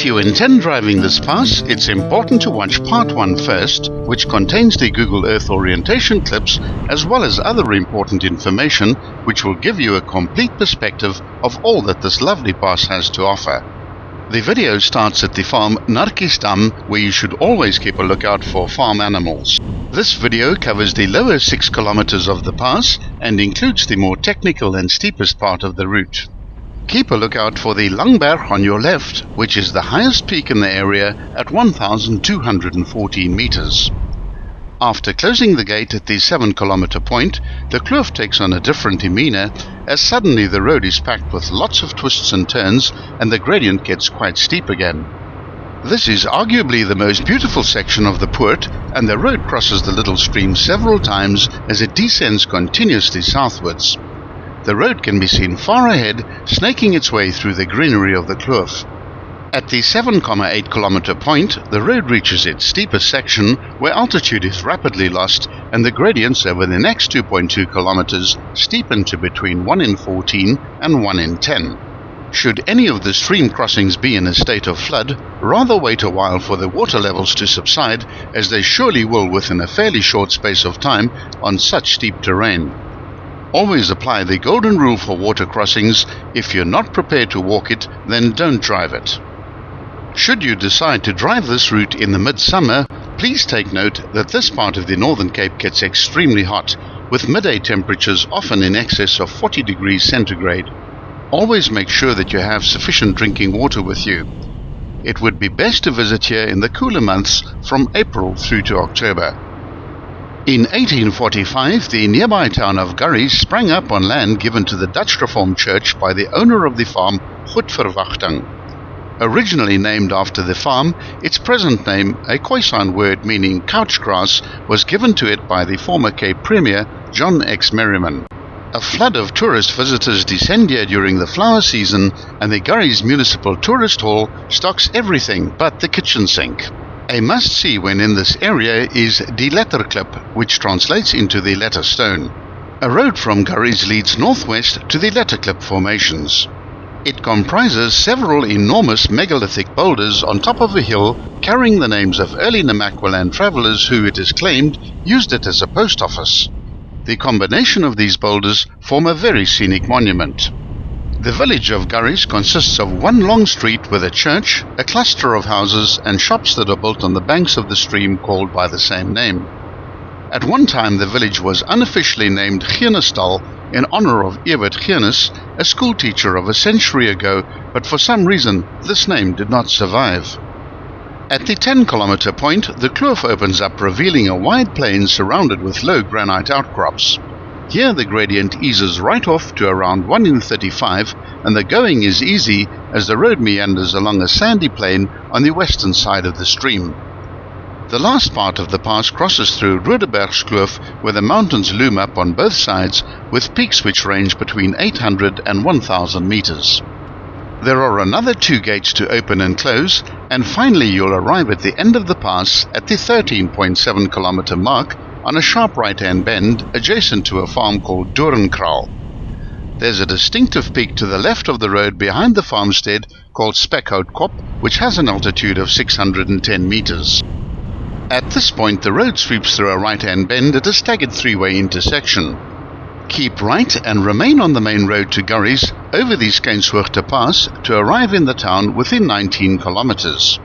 If you intend driving this pass, it's important to watch Part 1 first, which contains the Google Earth orientation clips as well as other important information which will give you a complete perspective of all that this lovely pass has to offer. The video starts at the farm Narkisdam, where you should always keep a lookout for farm animals. This video covers the lower 6 kilometers of the pass and includes the more technical and steepest part of the route. Keep a lookout for the Langberg on your left, which is the highest peak in the area at 1,214 meters. After closing the gate at the 7-kilometer point, the kloof takes on a different demeanor, as suddenly the road is packed with lots of twists and turns and the gradient gets quite steep again. This is arguably the most beautiful section of the Poort, and the road crosses the little stream several times as it descends continuously southwards. The road can be seen far ahead, snaking its way through the greenery of the kloof. At the 7,8 kilometer point, the road reaches its steepest section, where altitude is rapidly lost, and the gradients over the next 2.2 kilometers steepen to between 1 in 14 and 1 in 10. Should any of the stream crossings be in a state of flood, rather wait a while for the water levels to subside, as they surely will within a fairly short space of time on such steep terrain. Always apply the golden rule for water crossings: if you're not prepared to walk it, then don't drive it. Should you decide to drive this route in the midsummer, please take note that this part of the Northern Cape gets extremely hot, with midday temperatures often in excess of 40 degrees centigrade. Always make sure that you have sufficient drinking water with you. It would be best to visit here in the cooler months from April through to October. In 1845, the nearby town of Garies sprang up on land given to the Dutch Reformed Church by the owner of the farm, Goedverwachting. Originally named after the farm, its present name, a Khoisan word meaning couch grass, was given to it by the former Cape Premier, John X. Merriman. A flood of tourist visitors descend here during the flower season, and the Garies Municipal Tourist Hall stocks everything but the kitchen sink. A must-see when in this area is Die Letterklip, which translates into the letter stone. A road from Garies leads northwest to the Letterklip formations. It comprises several enormous megalithic boulders on top of a hill carrying the names of early Namaqualand travelers who, it is claimed, used it as a post office. The combination of these boulders form a very scenic monument. The village of Garies consists of one long street with a church, a cluster of houses and shops that are built on the banks of the stream called by the same name. At one time the village was unofficially named Geernestal in honor of Ewert Geernes, a schoolteacher of a century ago, but for some reason this name did not survive. At the 10-kilometer point, the kloof opens up, revealing a wide plain surrounded with low granite outcrops. Here the gradient eases right off to around 1 in 35, and the going is easy as the road meanders along a sandy plain on the western side of the stream. The last part of the pass crosses through Rodebergskloof, where the mountains loom up on both sides, with peaks which range between 800 and 1,000 meters. There are another 2 gates to open and close, and finally you'll arrive at the end of the pass at the 13.7 kilometer mark on a sharp right-hand bend adjacent to a farm called Doornkraal. There's a distinctive peak to the left of the road behind the farmstead called Spekhout-Kop, which has an altitude of 610 meters. At this point the road sweeps through a right-hand bend at a staggered 3-way intersection. Keep right and remain on the main road to Garies over the Skeinshoogte Pass to arrive in the town within 19 kilometers.